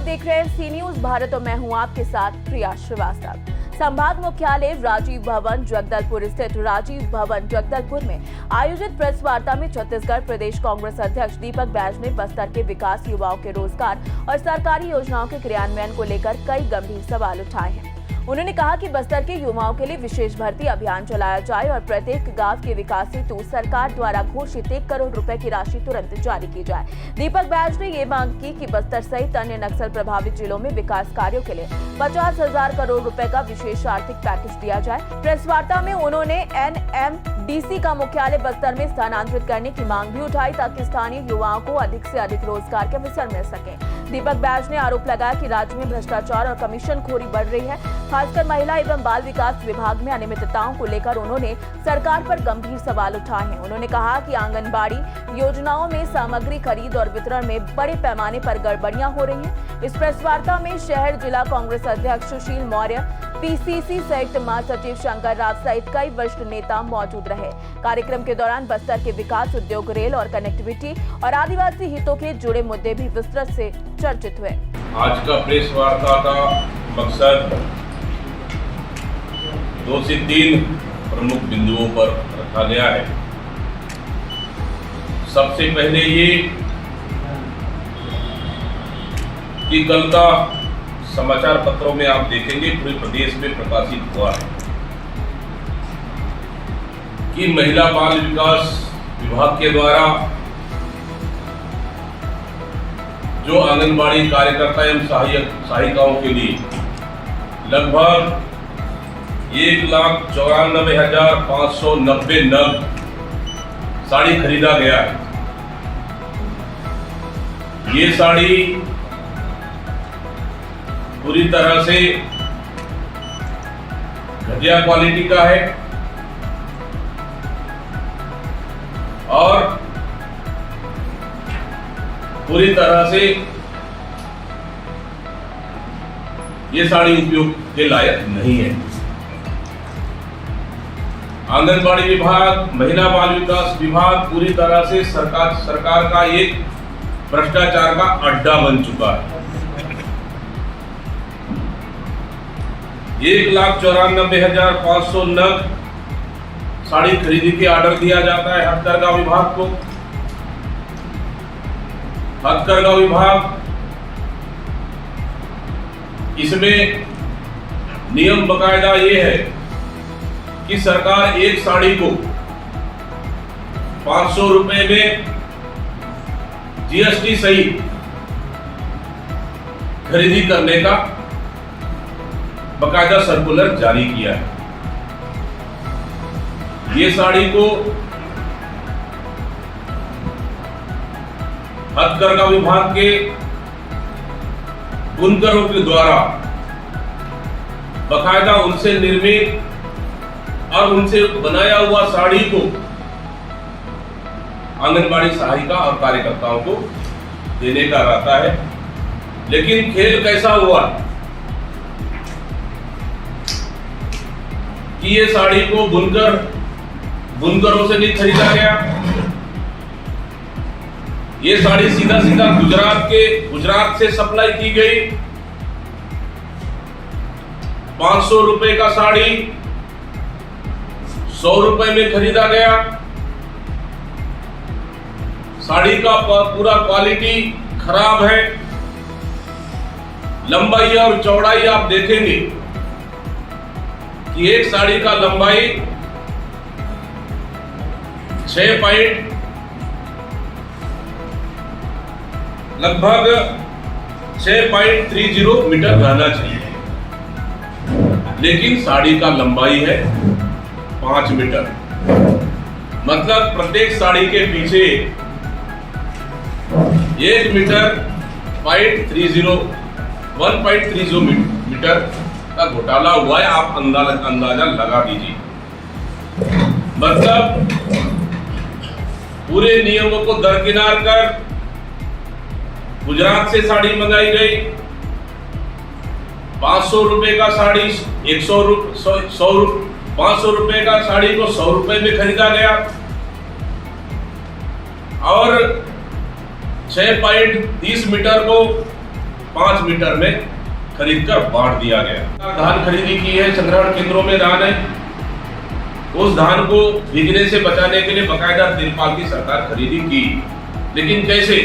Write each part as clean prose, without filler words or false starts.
देख रहे हैं सी न्यूज भारत और मैं हूं आपके साथ प्रिया श्रीवास्तव। संभाग मुख्यालय राजीव भवन जगदलपुर स्थित राजीव भवन जगदलपुर में आयोजित प्रेस वार्ता में छत्तीसगढ़ प्रदेश कांग्रेस अध्यक्ष दीपक बैज ने बस्तर के विकास, युवाओं के रोजगार और सरकारी योजनाओं के क्रियान्वयन को लेकर कई गंभीर सवाल उठाए हैं। उन्होंने कहा कि बस्तर के युवाओं के लिए विशेष भर्ती अभियान चलाया जाए और प्रत्येक गांव के विकास हेतु सरकार द्वारा घोषित 1 करोड़ रुपए की राशि तुरंत जारी की जाए। दीपक बैज ने ये मांग की कि बस्तर सहित अन्य नक्सल प्रभावित जिलों में विकास कार्यों के लिए 50,000 करोड़ रुपए का विशेष आर्थिक पैकेज दिया जाए। प्रेस वार्ता में उन्होंने NMDC का मुख्यालय बस्तर में स्थानांतरित करने की मांग भी उठाई ताकि स्थानीय युवाओं को अधिक से अधिक रोजगार के अवसर मिल सके। दीपक बैज ने आरोप लगाया कि राज्य में भ्रष्टाचार और कमीशनखोरी बढ़ रही है, खासकर महिला एवं बाल विकास विभाग में अनियमितताओं को लेकर उन्होंने सरकार पर गंभीर सवाल उठाए हैं। उन्होंने कहा कि आंगनबाड़ी योजनाओं में सामग्री खरीद और वितरण में बड़े पैमाने पर गड़बड़ियां हो रही हैं। इस प्रेस वार्ता में शहर जिला कांग्रेस अध्यक्ष सुशील मौर्य, PCC संयुक्त महासचिव शंकर राव सहित कई वरिष्ठ नेता मौजूद रहे। कार्यक्रम के दौरान बस्तर के विकास, उद्योग, रेल और कनेक्टिविटी और आदिवासी हितों के जुड़े मुद्दे भी विस्तृत से चर्चित हुए। आज का प्रेस वार्ता का मकसद 2 से 3 प्रमुख बिंदुओं पर रखा गया है। सबसे पहले ये कि कल का समाचार पत्रों में आप देखेंगे पूरे प्रदेश में प्रकाशित हुआ है कि महिला बाल विकास विभाग के द्वारा जो आंगनबाड़ी कार्यकर्ता एवं सहायिकाओं के लिए लगभग 1,94,590 नग साड़ी खरीदा गया है। ये साड़ी पूरी तरह से घटिया क्वालिटी का है और पूरी तरह से ये साड़ी उपयोग के लायक नहीं है। आंगनबाड़ी विभाग, महिला बाल विकास विभाग पूरी तरह से सरकार का एक भ्रष्टाचार का अड्डा बन चुका है। 1,94,500 नग साड़ी खरीदी के ऑर्डर दिया जाता है हथकरघा विभाग को। हथकरघा विभाग इसमें नियम बकायदा ये है कि सरकार एक साड़ी को 500 रुपए में GST सहित खरीदी करने का बकायदा सर्कुलर जारी किया है। ये साड़ी को हथकरघा विभाग के बुनकरों के द्वारा बकायदा उनसे निर्मित और उनसे बनाया हुआ साड़ी को आंगनबाड़ी सहायिका और कार्यकर्ताओं को देने का रहता है। लेकिन खेल कैसा हुआ कि ये साड़ी को बुनकरों से नहीं खरीदा गया। ये साड़ी सीधा गुजरात से सप्लाई की गई। 500 रुपए का साड़ी 100 रुपए में खरीदा गया। साड़ी का पूरा क्वालिटी खराब है। लंबाई और चौड़ाई आप देखेंगे कि एक साड़ी का लंबाई 6.30 मीटर रहना चाहिए, लेकिन साड़ी का लंबाई है 5 मीटर। मतलब प्रत्येक साड़ी के पीछे 1 मीटर 1.30 मीटर का घोटाला हुआ है। आप अंदाजा लगा दीजिए। मतलब पूरे नियमों को दरकिनार कर गुजरात से साड़ी मंगाई गई। 500 रुपए का साड़ी 500 रुपए का साड़ी को 100 रुपए में खरीदा गया और 6.30 मीटर को 5 मीटर में खरीद कर बांट दिया गया। धान खरीदी की है, संग्रहण केंद्रों में धान है, उस धान को भीगने से बचाने के लिए बकायदा तिरपाल की सरकार खरीदी की। लेकिन कैसे?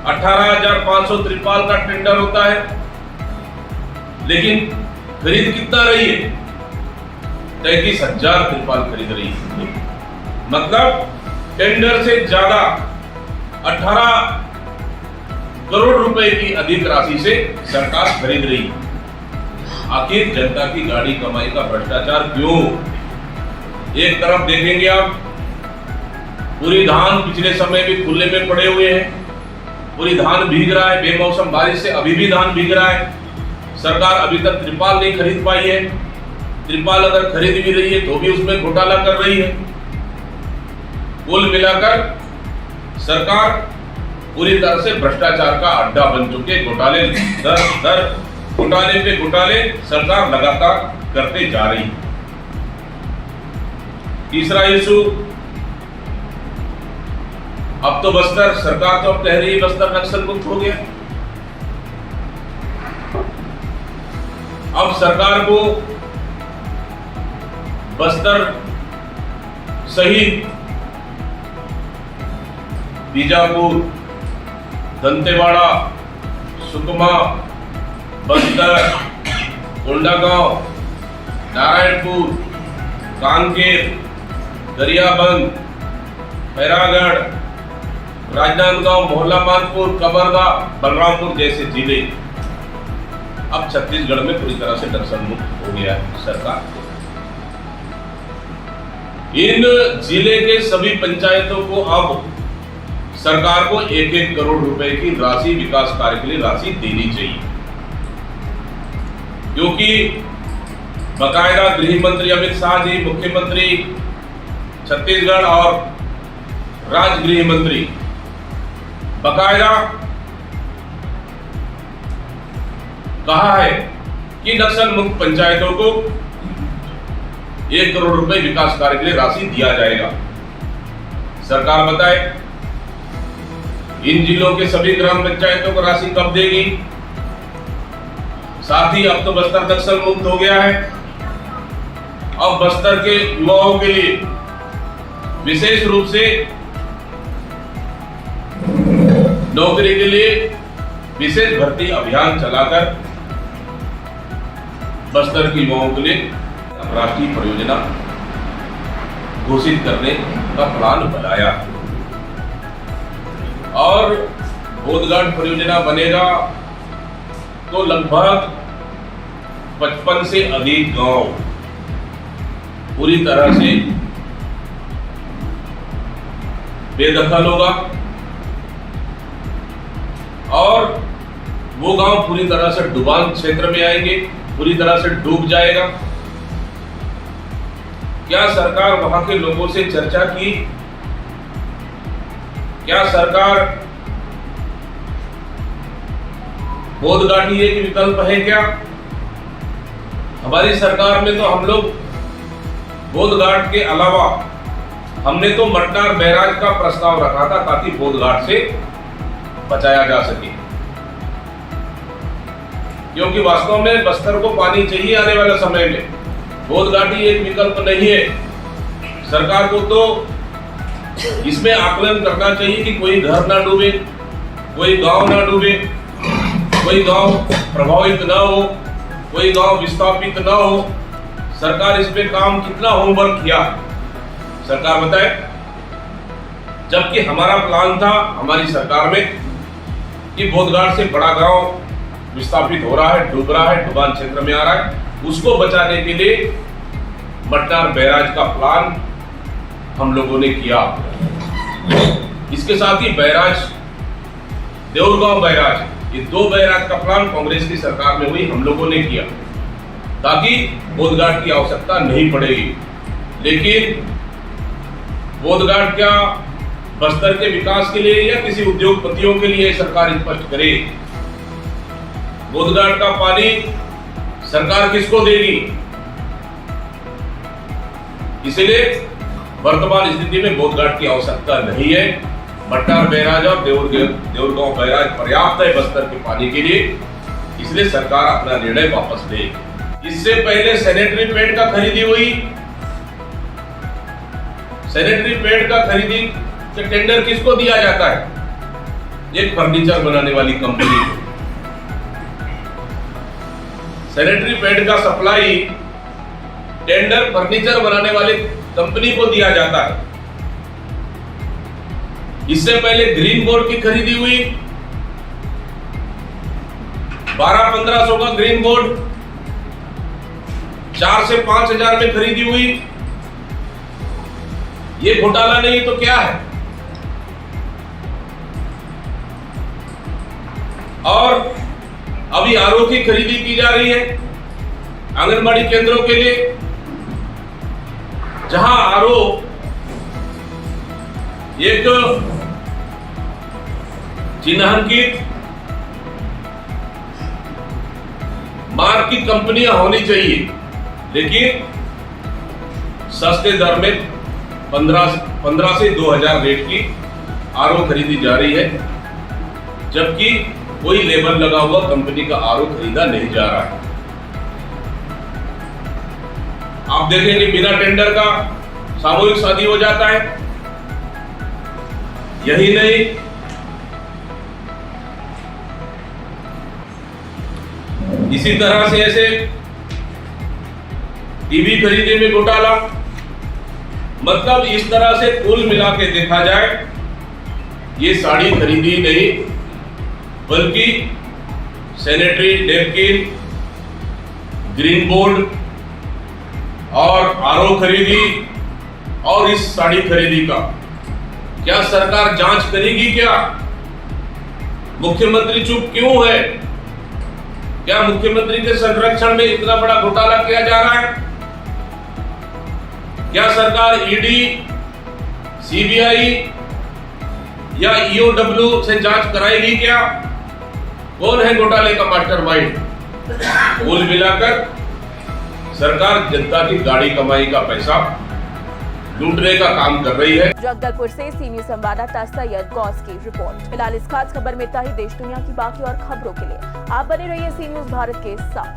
18,500 तिरपाल का टेंडर होता है, लेकिन खरीद कितना रही है? 33,000 तिरपाल खरीद रही है। मतलब टेंडर से ज्यादा 18 करोड़ रुपए की अधिक राशि से सरकार खरीद रही है। आखिर जनता की गाड़ी कमाई का भ्रष्टाचार क्यों? एक तरफ देखेंगे आप, पूरी धान पिछले समय भी खुले में पड़े हुए हैं, पूरी धान भीग रहा है, बेमौसम बारिश से अभी भी धान भीग रहा है। सरकार अभी तक त्रिपाल नहीं खरीद पाई है। त्रिपाल अगर खरीद भी रही है तो भी उसमें घोटाला कर रही है। कुल मिलाकर सरकार पूरी तरह से भ्रष्टाचार का अड्डा बन चुके। घोटाले दर घोटाले पे घोटाले सरकार लगातार करते जा रही है। तीसरा इशू, अब तो बस्तर सरकार तो अब कह रही है बस्तर नक्सल मुक्त हो गया। अब सरकार को बस्तर सहित बीजापुर, दंतेवाड़ा, सुकमा, बस्तर, कोंडागांव, नारायणपुर, कांकेर, दरियाबंद, खैरागढ़, राजनांदगांव, मोहल्ला मानपुर, कबरदा, बलरामपुर जैसे जिले अब छत्तीसगढ़ में पूरी तरह से नक्सल मुक्त हो गया है सरकार। इन जिले के सभी पंचायतों को अब सरकार को 1-1 करोड़ रुपए की राशि विकास कार्य के लिए राशि देनी चाहिए, क्योंकि बकायदा गृह मंत्री अमित शाह जी, मुख्यमंत्री छत्तीसगढ़ और राज्य गृह मंत्री बकायदा कहा है कि नक्सल मुक्त पंचायतों को 1 करोड़ रुपए विकास कार्य के लिए राशि दिया जाएगा। सरकार बताए इन जिलों के सभी ग्राम पंचायतों को राशि कब देगी? साथ ही अब तो बस्तर नक्सल मुक्त हो गया है। अब बस्तर के युवाओं के लिए विशेष रूप से नौकरी के लिए विशेष भर्ती अभियान चलाकर बस्तर के युवाओं के लिए राष्ट्रीय परियोजना घोषित करने का प्लान बनाया और बोधघाट परियोजना बनेगा तो लगभग 55 से अधिक गांव पूरी तरह से बेदखल होगा और वो गांव पूरी तरह से डुबान क्षेत्र में आएंगे, पूरी तरह से डूब जाएगा। क्या सरकार वहां के लोगों से चर्चा की? क्या सरकार बोधघाट ही एक विकल्प है क्या? हमारी सरकार में तो हम लोग बोधघाट के अलावा हमने तो मटनार बैराज का प्रस्ताव रखा था ताकि बोधघाट से बचाया जा सके, क्योंकि वास्तव में बस्तर को पानी चाहिए आने वाले समय में। बोधघाट ही एक विकल्प नहीं है। सरकार को तो इसमें आकलन करना चाहिए कि कोई घर ना डूबे, कोई गांव ना डूबे, कोई गांव प्रभावित ना हो, कोई गांव विस्थापित ना हो। सरकार इस पे काम कितना होमवर्क किया सरकार बताए। जबकि हमारा प्लान था हमारी सरकार में कि बोधघाट से बड़ा गांव विस्थापित हो रहा है, डूब रहा है, डुबान क्षेत्र में आ रहा है, उसको बचाने के लिए मटनार बैराज का प्लान हम लोगों ने किया। इसके साथ ही बैराज, देऊरगांव बैराज, ये 2 बैराज का प्लान कांग्रेस की सरकार में हुई, हम लोगों ने किया ताकि बोधघाट की आवश्यकता नहीं पड़ेगी। लेकिन बोधघाट क्या बस्तर के विकास के लिए या किसी उद्योगपतियों के लिए सरकार स्पष्ट करे। बोधघाट का पानी सरकार किसको देगी? इसलिए वर्तमान स्थिति में बोधघाट की आवश्यकता नहीं है। भट्टार बैराज और देवरगांव बैराज पर्याप्त है बस्तर के पानी के लिए, इसलिए सरकार अपना निर्णय वापस ले। इससे पहले सैनिटरी पैड का खरीदी हुई, सैनिटरी पैड का खरीदी का टेंडर किसको दिया जाता है? एक फर्नीचर बनाने वाली कंपनी को। सैनिटरी पैड का सप्लाई टेंडर फर्नीचर बनाने वाले कंपनी को दिया जाता है। इससे पहले ग्रीन बोर्ड की खरीदी हुई, 1200-1500 का ग्रीन बोर्ड 4 से 5,000 में खरीदी हुई। ये घोटाला नहीं तो क्या है? और अभी आरओ की खरीदी की जा रही है आंगनबाड़ी केंद्रों के लिए, जहां आरओ एक चिन्हांकित मार्क की कंपनियां होनी चाहिए, लेकिन सस्ते दर में 15 से 2,000 रेट की आरओ खरीदी जा रही है, जबकि कोई लेबल लगा हुआ कंपनी का आरओ खरीदा नहीं जा रहा है। आप देखेंगे बिना टेंडर का सामूहिक शादी हो जाता है। यही नहीं, इसी तरह से ऐसे टीवी खरीदने में घोटाला। मतलब इस तरह से कुल मिला के देखा जाए, ये साड़ी खरीदी नहीं बल्कि सैनिटरी नैपकिन, ग्रीन बोर्ड और आरओ खरीदी और इस साड़ी खरीदी का क्या सरकार जांच करेगी? क्या मुख्यमंत्री चुप क्यों है? क्या मुख्यमंत्री के संरक्षण में इतना बड़ा घोटाला किया जा रहा है? क्या सरकार ईडी, सीबीआई या ईओडब्ल्यू से जांच कराएगी? क्या कौन है घोटाले का मास्टरमाइंड? कुल मिलाकर सरकार जनता की गाड़ी कमाई का पैसा लूटने का काम कर रही है। जगदलपुर से सी न्यूज संवाददाता सैयद गौस की रिपोर्ट। फिलहाल इस खास खबर में इतना ही। देश दुनिया की बाकी और खबरों के लिए आप बने रहिए सी न्यूज भारत के साथ।